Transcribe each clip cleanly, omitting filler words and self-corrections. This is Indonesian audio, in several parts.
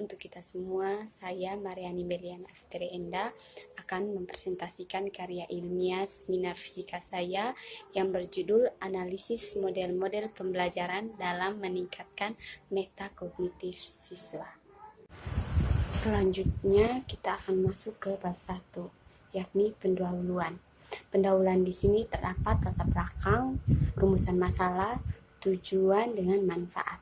untuk kita semua. Saya Mariani Beliana Astri Enda akan mempresentasikan karya ilmiah seminar fisika saya yang berjudul Analisis Model-Model Pembelajaran dalam Meningkatkan Metakognitif Siswa. Selanjutnya kita akan masuk ke bab 1, yakni pendahuluan. Pendahuluan di sini terdapat latar belakang, rumusan masalah, tujuan dengan manfaat.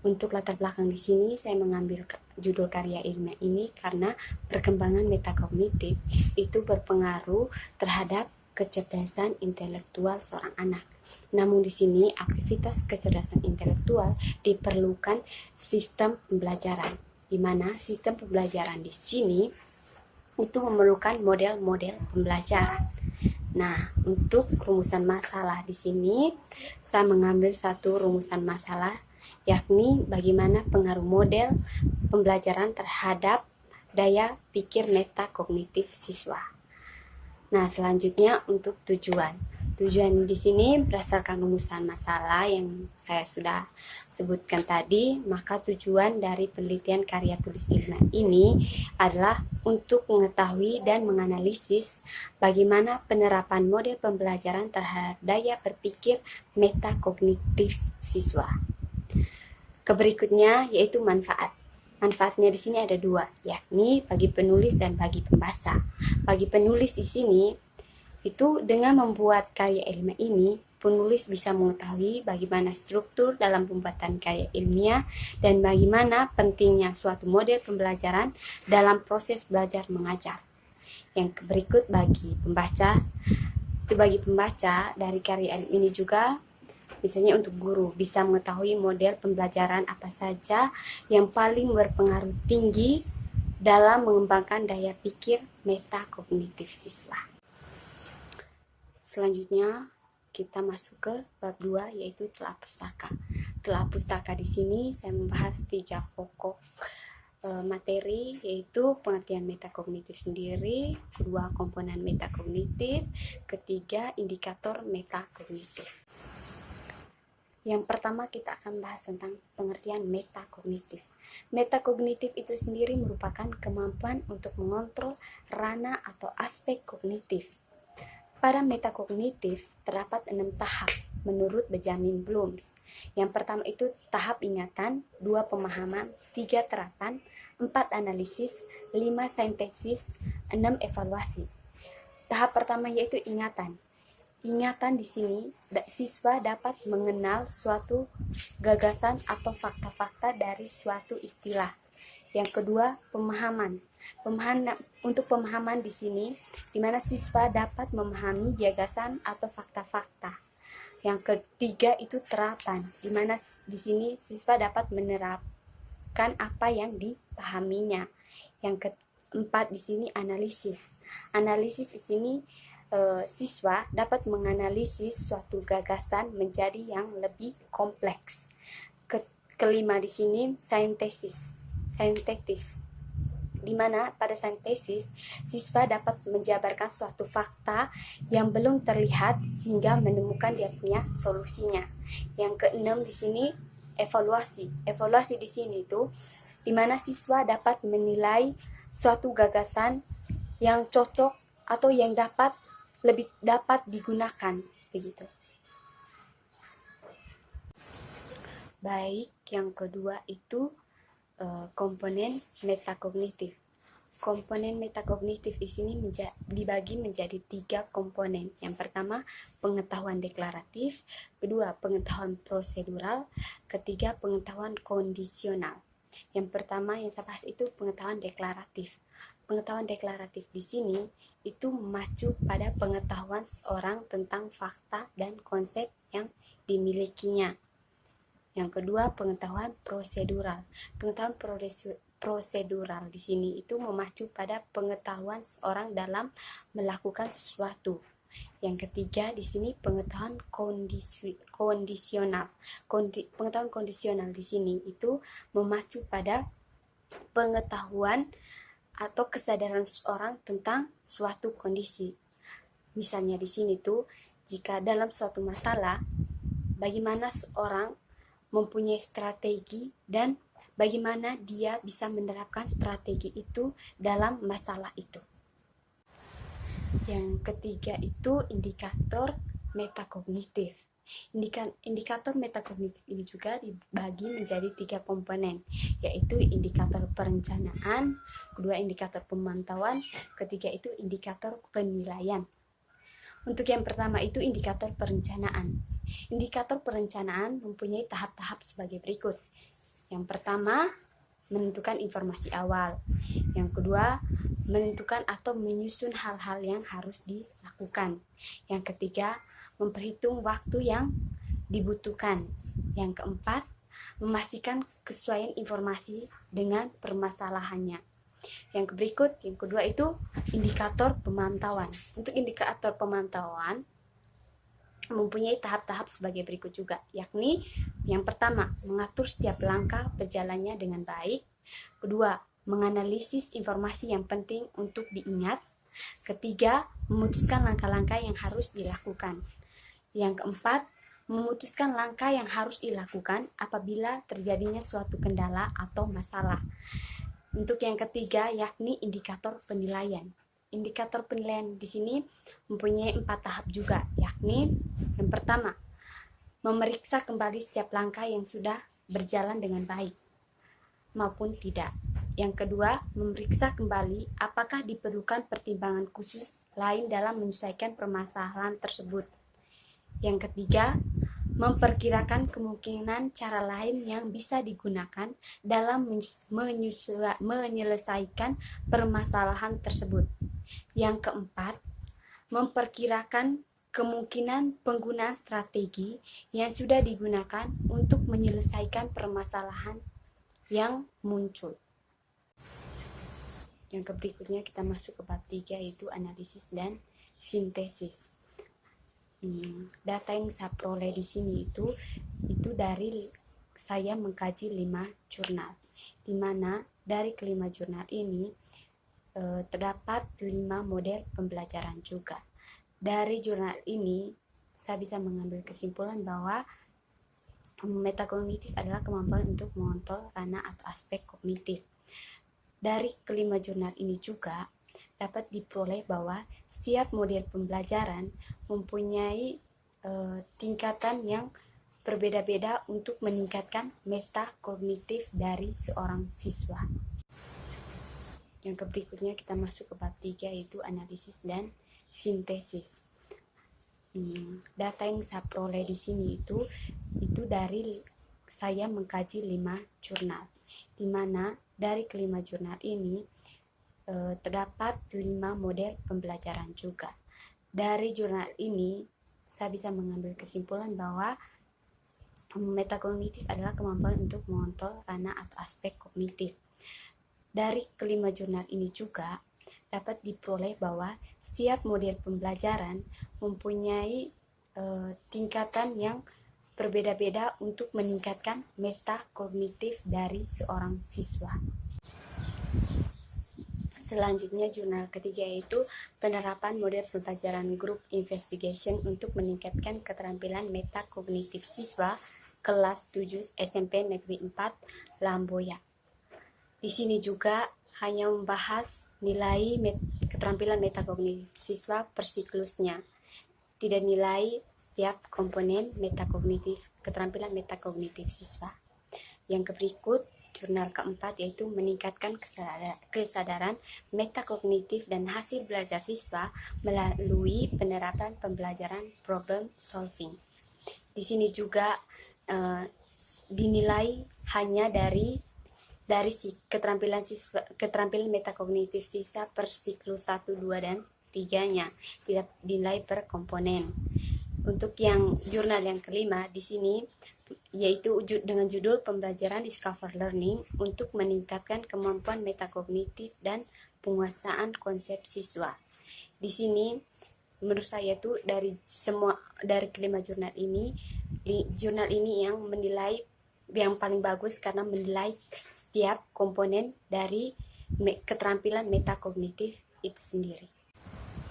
Untuk latar belakang di sini saya mengambil judul karya ilmiah ini karena perkembangan metakognitif itu berpengaruh terhadap kecerdasan intelektual seorang anak. Namun di sini aktivitas kecerdasan intelektual diperlukan sistem pembelajaran, di mana sistem pembelajaran di sini itu memerlukan model-model pembelajaran. Nah, untuk rumusan masalah di sini saya mengambil satu rumusan masalah, yakni bagaimana pengaruh model pembelajaran terhadap daya pikir metakognitif siswa. Nah, selanjutnya untuk tujuan. Tujuan di sini berdasarkan rumusan masalah yang saya sudah sebutkan tadi, maka tujuan dari penelitian karya tulis ilmiah ini adalah untuk mengetahui dan menganalisis bagaimana penerapan model pembelajaran terhadap daya berpikir metakognitif siswa. Berikutnya yaitu manfaat. Manfaatnya di sini ada dua, yakni bagi penulis dan bagi pembaca. Bagi penulis di sini itu dengan membuat karya ilmiah ini, penulis bisa mengetahui bagaimana struktur dalam pembuatan karya ilmiah dan bagaimana pentingnya suatu model pembelajaran dalam proses belajar mengajar. Yang berikut bagi pembaca, dari karya ilmiah ini juga, misalnya untuk guru bisa mengetahui model pembelajaran apa saja yang paling berpengaruh tinggi dalam mengembangkan daya pikir metakognitif siswa. Selanjutnya kita masuk ke bab 2, yaitu telah pustaka. Telah pustaka di sini saya membahas 3 pokok materi, yaitu pengertian metakognitif sendiri, kedua komponen metakognitif, ketiga indikator metakognitif. Yang pertama kita akan bahas tentang pengertian metakognitif. Metakognitif itu sendiri merupakan kemampuan untuk mengontrol ranah atau aspek kognitif. Pada metakognitif terdapat 6 tahap menurut Benjamin Bloom. Yang pertama itu tahap ingatan, 2 pemahaman, 3 terapan, 4 analisis, 5 sintesis, 6 evaluasi. Tahap pertama yaitu ingatan. Ingatan di sini siswa dapat mengenal suatu gagasan atau fakta-fakta dari suatu istilah. Yang kedua, pemahaman. Untuk pemahaman di sini, di mana siswa dapat memahami gagasan atau fakta-fakta. Yang ketiga itu terapan, di mana di sini siswa dapat menerapkan apa yang dipahaminya. Yang keempat di sini analisis. Analisis di sini siswa dapat menganalisis suatu gagasan menjadi yang lebih kompleks. Kelima di sini sintetis, di mana pada sintesis siswa dapat menjabarkan suatu fakta yang belum terlihat sehingga menemukan dia punya solusinya. Yang keenam di sini evaluasi. Evaluasi di sini itu di mana siswa dapat menilai suatu gagasan yang cocok atau yang lebih dapat digunakan begitu. Baik, yang kedua itu komponen metakognitif. Komponen metakognitif di sini dibagi menjadi 3 komponen. Yang pertama, pengetahuan deklaratif, kedua, pengetahuan prosedural, ketiga, pengetahuan kondisional. Yang pertama yang saya bahas itu pengetahuan deklaratif. Pengetahuan deklaratif di sini itu mengacu pada pengetahuan seorang tentang fakta dan konsep yang dimilikinya. Yang kedua, pengetahuan prosedural. Pengetahuan prosedural di sini itu mengacu pada pengetahuan seorang dalam melakukan sesuatu. Yang ketiga di sini pengetahuan kondisional. Pengetahuan kondisional di sini itu mengacu pada pengetahuan atau kesadaran seorang tentang suatu kondisi. Misalnya di sini tuh, jika dalam suatu masalah, bagaimana seorang mempunyai strategi dan bagaimana dia bisa menerapkan strategi itu dalam masalah itu. Yang ketiga itu indikator metakognitif. Indikator metakognitif ini juga dibagi menjadi 3 komponen, yaitu indikator perencanaan, kedua indikator pemantauan, ketiga itu indikator penilaian. Untuk yang pertama itu indikator perencanaan. Indikator perencanaan mempunyai tahap-tahap sebagai berikut. Yang pertama, menentukan informasi awal. Yang kedua, menentukan atau menyusun hal-hal yang harus dilakukan. Yang ketiga, memperhitung waktu yang dibutuhkan. Yang keempat, memastikan kesesuaian informasi dengan permasalahannya. Yang berikut, yang kedua itu indikator pemantauan. Untuk indikator pemantauan mempunyai tahap-tahap sebagai berikut juga, yakni yang pertama, mengatur setiap langkah berjalannya dengan baik. Kedua, menganalisis informasi yang penting untuk diingat. Ketiga, memutuskan langkah-langkah yang harus dilakukan. Yang keempat, memutuskan langkah yang harus dilakukan apabila terjadinya suatu kendala atau masalah. Untuk yang ketiga, yakni indikator penilaian. Indikator penilaian di sini mempunyai 4 tahap juga, yakni yang pertama, memeriksa kembali setiap langkah yang sudah berjalan dengan baik maupun tidak. Yang kedua, memeriksa kembali apakah diperlukan pertimbangan khusus lain dalam menyelesaikan permasalahan tersebut. Yang ketiga, memperkirakan kemungkinan cara lain yang bisa digunakan dalam menyelesaikan permasalahan tersebut. Yang keempat, memperkirakan kemungkinan penggunaan strategi yang sudah digunakan untuk menyelesaikan permasalahan yang muncul. Yang berikutnya kita masuk ke bab 3, yaitu analisis dan sintesis. Data yang saya peroleh di sini itu dari saya mengkaji 5 jurnal, di mana dari kelima jurnal ini terdapat 5 model pembelajaran juga. Dari jurnal ini saya bisa mengambil kesimpulan bahwa metakognitif adalah kemampuan untuk mengontrol ranah atau aspek kognitif. Dari kelima jurnal ini juga dapat diperoleh bahwa setiap model pembelajaran mempunyai tingkatan yang berbeda-beda untuk meningkatkan metakognitif dari seorang siswa. Yang berikutnya kita masuk ke bab 3, yaitu analisis dan sintesis. Data yang saya peroleh di sini itu dari saya mengkaji 5 jurnal, di mana dari kelima jurnal ini terdapat 5 model pembelajaran juga. Dari jurnal ini saya bisa mengambil kesimpulan bahwa metakognitif adalah kemampuan untuk mengontrol ranah atau aspek kognitif. Dari kelima jurnal ini juga dapat diperoleh bahwa setiap model pembelajaran mempunyai tingkatan yang berbeda-beda untuk meningkatkan metakognitif dari seorang siswa. Selanjutnya jurnal ketiga yaitu penerapan model pembelajaran group investigation untuk meningkatkan keterampilan metakognitif siswa kelas 7 SMP Negeri 4 Lamboya. Di sini juga hanya membahas nilai keterampilan metakognitif siswa per siklusnya. Tidak nilai setiap komponen keterampilan metakognitif siswa. Yang berikut jurnal keempat yaitu meningkatkan kesadaran metakognitif dan hasil belajar siswa melalui penerapan pembelajaran problem solving. Di sini juga dinilai hanya dari keterampilan metakognitif siswa per siklus 1, 2, dan 3-nya, tidak dinilai per komponen. Untuk yang jurnal yang kelima di sini yaitu dengan judul pembelajaran discover learning untuk meningkatkan kemampuan metakognitif dan penguasaan konsep siswa. Di sini menurut saya tuh dari kelima jurnal ini yang menilai yang paling bagus karena menilai setiap komponen dari keterampilan metakognitif itu sendiri.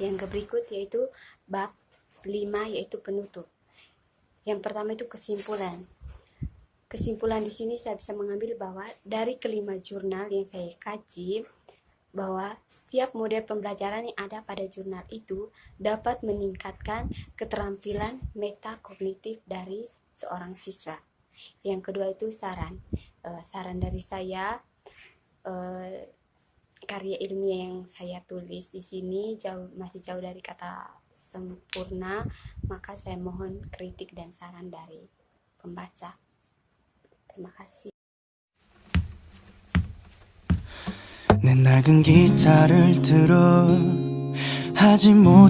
Yang berikut yaitu bab 5 yaitu penutup. Yang pertama itu kesimpulan. Kesimpulan di sini saya bisa mengambil bahwa dari kelima jurnal yang saya kaji, bahwa setiap model pembelajaran yang ada pada jurnal itu dapat meningkatkan keterampilan metakognitif dari seorang siswa. Yang kedua itu saran. Saran dari saya, karya ilmiah yang saya tulis di sini masih jauh dari kata sempurna, maka saya mohon kritik dan saran dari pembaca. terima kasih. 내 낡은 기타를 들어 하지 못